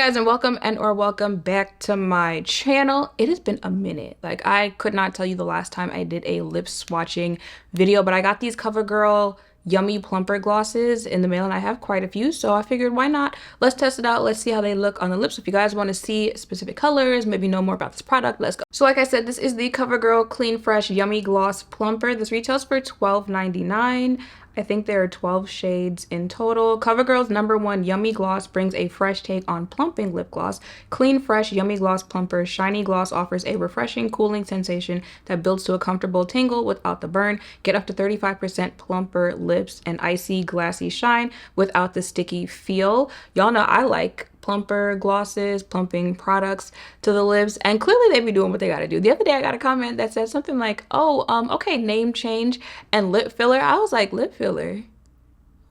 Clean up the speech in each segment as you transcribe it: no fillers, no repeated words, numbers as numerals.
guys, and welcome back to my channel. It has been a minute. Like, I could not tell you the last time I did a lip swatching video, but I got these Covergirl Yummy Plumper glosses in the mail, and I have quite a few, so I figured why not? Let's test it out. Let's see how they look on the lips. If you guys want to see specific colors, maybe know more about this product, let's go. So like I said, this is the Covergirl Clean Fresh Yummy Gloss Plumper. This retails for $12.99. I think there are 12 shades in total. CoverGirl's #1 Yummy Gloss brings a fresh take on plumping lip gloss. Clean Fresh Yummy Gloss Plumper Shiny Gloss offers a refreshing, cooling sensation that builds to a comfortable tingle without the burn. Get up to 35% plumper lips and icy, glassy shine without the sticky feel. Y'all know I like plumper glosses, plumping products to the lips, and clearly they be doing what they gotta do. The other day I got a comment that said something like, oh, okay, name change and lip filler. I was like, lip filler?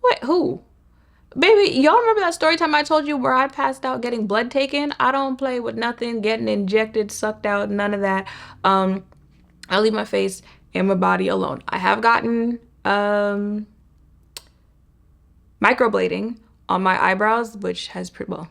Wait, who? Baby, y'all remember that story time I told you where I passed out getting blood taken? I don't play with nothing, getting injected, sucked out, none of that. I leave my face and my body alone. I have gotten microblading on my eyebrows, which has well,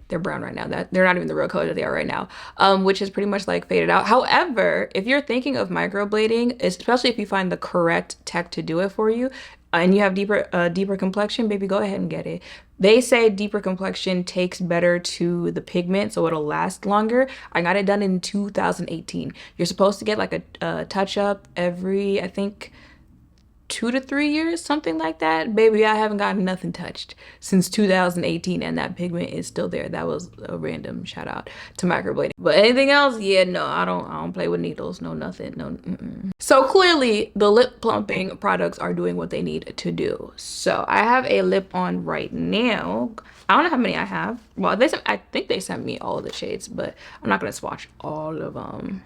they're brown right now. That they're not even the real color that they are right now, which is pretty much like faded out. However, if you're thinking of microblading, especially if you find the correct tech to do it for you, and you have deeper complexion, baby, go ahead and get it. They say deeper complexion takes better to the pigment, so it'll last longer. I got it done in 2018. You're supposed to get like a touch up every, I think, 2 to 3 years, something like that. Baby, I haven't gotten nothing touched since 2018, and that pigment is still there. That was a random shout out to microblading. But anything else, yeah, no, I don't play with needles, no nothing, no. So clearly the lip plumping products are doing what they need to do. So I have a lip on right now. I don't know how many I have. Well, I think they sent me all of the shades, but I'm not gonna swatch all of them.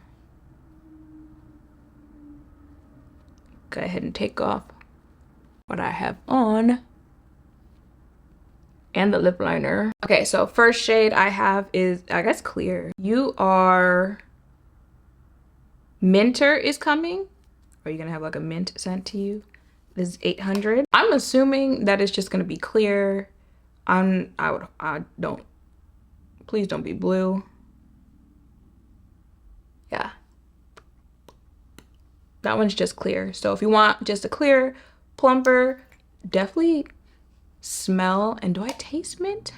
Go ahead and take off what I have on and the lip liner. Okay, so first shade I have is, I guess, clear. You are Minter is coming. Are you gonna have like a mint sent to you? This is 800. I'm assuming that it's just gonna be clear. Please don't be blue. Yeah. That one's just clear. So if you want just a clear plumper, definitely smell. And do I taste mint?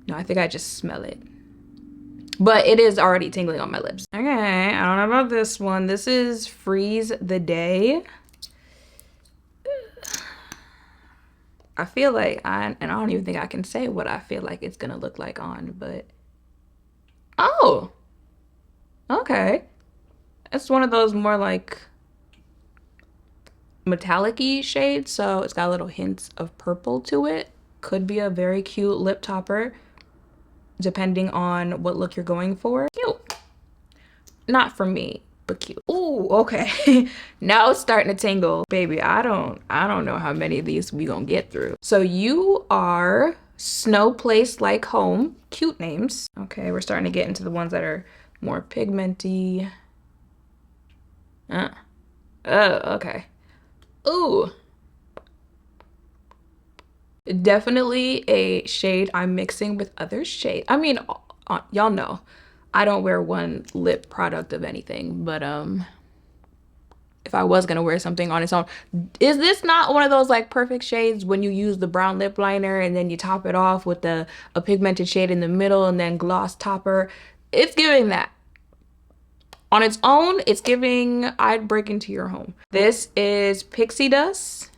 No, I think I just smell it. But it is already tingling on my lips. Okay, I don't know about this one. This is Freeze the Day. I feel like and I don't even think I can say what I feel like it's gonna look like on, but oh, okay. It's one of those more like metallic-y shades, so it's got little hints of purple to it. Could be a very cute lip topper depending on what look you're going for. Cute. Not for me, but cute. Ooh, okay. Now it's starting to tingle. Baby, I don't know how many of these we gonna get through. So you are Snow Place Like Home. Cute names. Okay, we're starting to get into the ones that are more pigmenty. Oh, okay. Ooh. Definitely a shade I'm mixing with other shades. I mean, y'all know I don't wear one lip product of anything, but if I was gonna wear something on its own, is this not one of those like perfect shades when you use the brown lip liner and then you top it off with a pigmented shade in the middle and then gloss topper? It's giving that. On its own, it's giving I'd break into your home. This is Pixie Dust.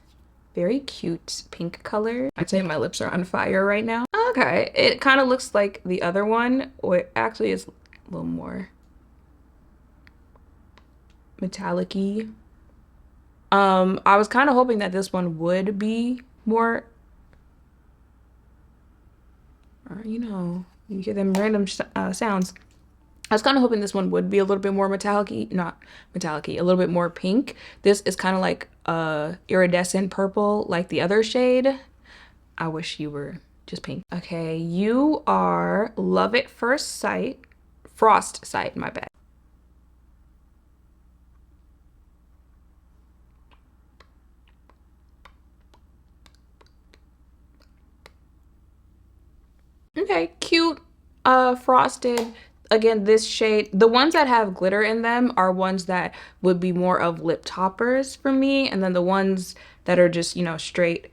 Very cute pink color. I'd say my lips are on fire right now. Okay, it kind of looks like the other one, or it actually is a little more metallic-y. I was kind of hoping that this one would be more, you know, you hear them random sounds. I was kind of hoping this one would be a little bit more metallic-y, not metallic-y, a little bit more pink. This is kind of like iridescent purple like the other shade. I wish you were just pink. Okay, you are Love at First Sight, Frost Sight, my bad. Okay, cute, frosted. Again, this shade, the ones that have glitter in them are ones that would be more of lip toppers for me. And then the ones that are just, you know, straight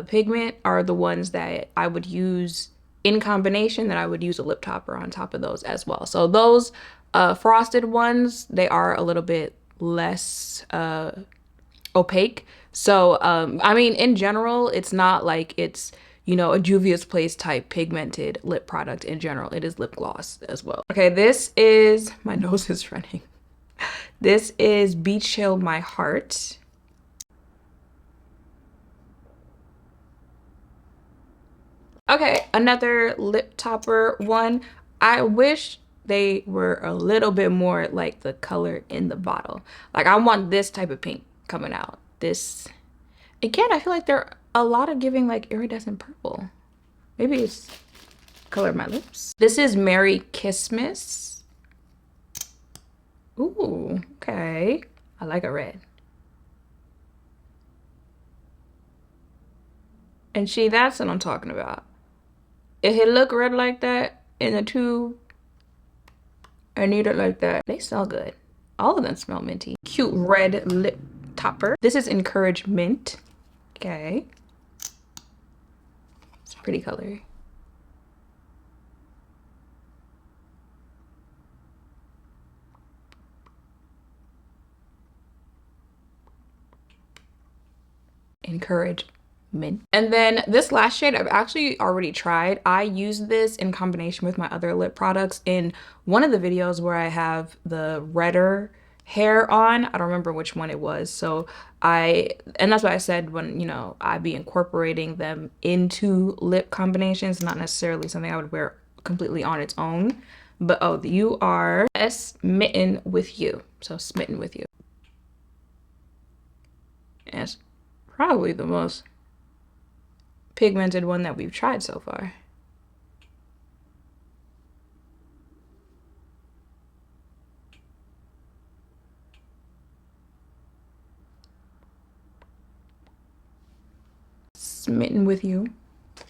pigment are the ones that I would use in combination, that I would use a lip topper on top of those as well. So those frosted ones, they are a little bit less opaque. So I mean, in general, it's not like it's, you know, a Juvia's Place type pigmented lip product. In general, it is lip gloss as well. Okay, this is, my nose is running. This is Beach Chill My Heart. Okay, another lip topper one. I wish they were a little bit more like the color in the bottle. Like, I want this type of pink coming out. This, again, I feel like they're a lot of giving like iridescent purple. Maybe it's color of my lips. This is Merry Christmas. Ooh, okay. I like a red. And see, that's what I'm talking about. If it look red like that in the tube, I need it like that. They smell good. All of them smell minty. Cute red lip topper. This is Encourage Mint. Okay. It's a pretty color. Encourage Mint. And then this last shade I've actually already tried. I used this in combination with my other lip products in one of the videos where I have the redder hair on. I don't remember which one it was. So and that's why I said, when, you know, I'd be incorporating them into lip combinations, not necessarily something I would wear completely on its own. But oh, you are Smitten With You. So Smitten With You. And it's probably the most pigmented one that we've tried so far. Smitten With You. I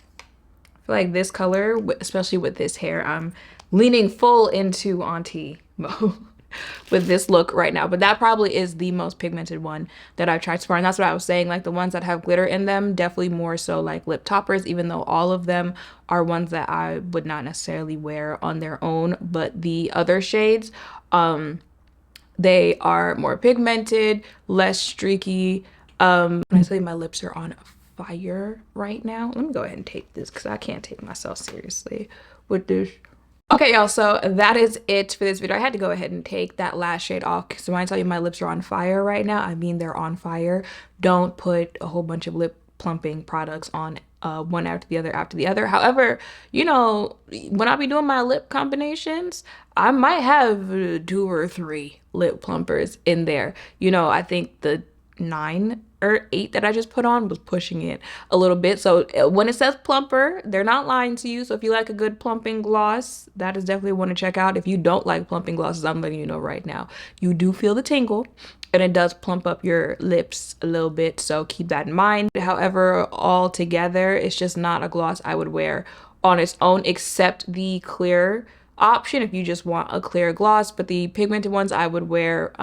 feel like this color, especially with this hair, I'm leaning full into auntie mode with this look right now. But that probably is the most pigmented one that I've tried so far. And that's what I was saying, like the ones that have glitter in them, definitely more so like lip toppers, even though all of them are ones that I would not necessarily wear on their own. But the other shades, they are more pigmented, less streaky. When I tell you my lips are on fire right now, let me go ahead and take this because I can't take myself seriously with this. Okay, y'all, so that is it for this video. I had to go ahead and take that last shade off because when I tell you my lips are on fire right now, I mean they're on fire. Don't put a whole bunch of lip plumping products on one after the other. However, you know, when I be doing my lip combinations, I might have 2 or 3 lip plumpers in there. You know, I think the 9 or 8 that I just put on was pushing it a little bit. So when it says plumper, they're not lying to you. So if you like a good plumping gloss, that is definitely one to check out. If you don't like plumping glosses, I'm letting you know right now, you do feel the tingle and it does plump up your lips a little bit. So keep that in mind. However, all together, it's just not a gloss I would wear on its own, except the clear option if you just want a clear gloss. But the pigmented ones I would wear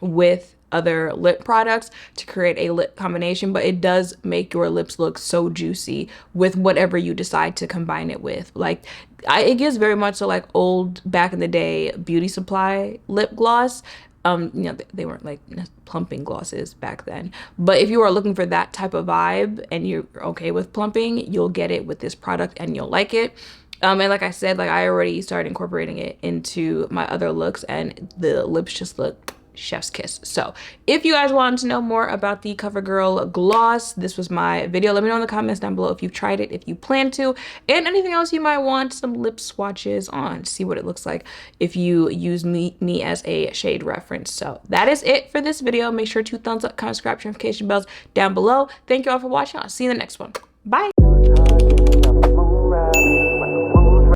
with other lip products to create a lip combination, but it does make your lips look so juicy with whatever you decide to combine it with. Like, it gives very much so like old back in the day beauty supply lip gloss. You know, they weren't like plumping glosses back then, but if you are looking for that type of vibe and you're okay with plumping, you'll get it with this product and you'll like it. And like I said, like I already started incorporating it into my other looks and the lips just look chef's kiss. So if you guys want to know more about the Covergirl gloss, this was my video. Let me know in the comments down below if you've tried it, if you plan to, and anything else you might want some lip swatches on, see what it looks like if you use me as a shade reference. So that is it for this video. Make sure to thumbs up, comment, subscribe, notification bells down below. Thank you all for watching. I'll see you in the next one. Bye.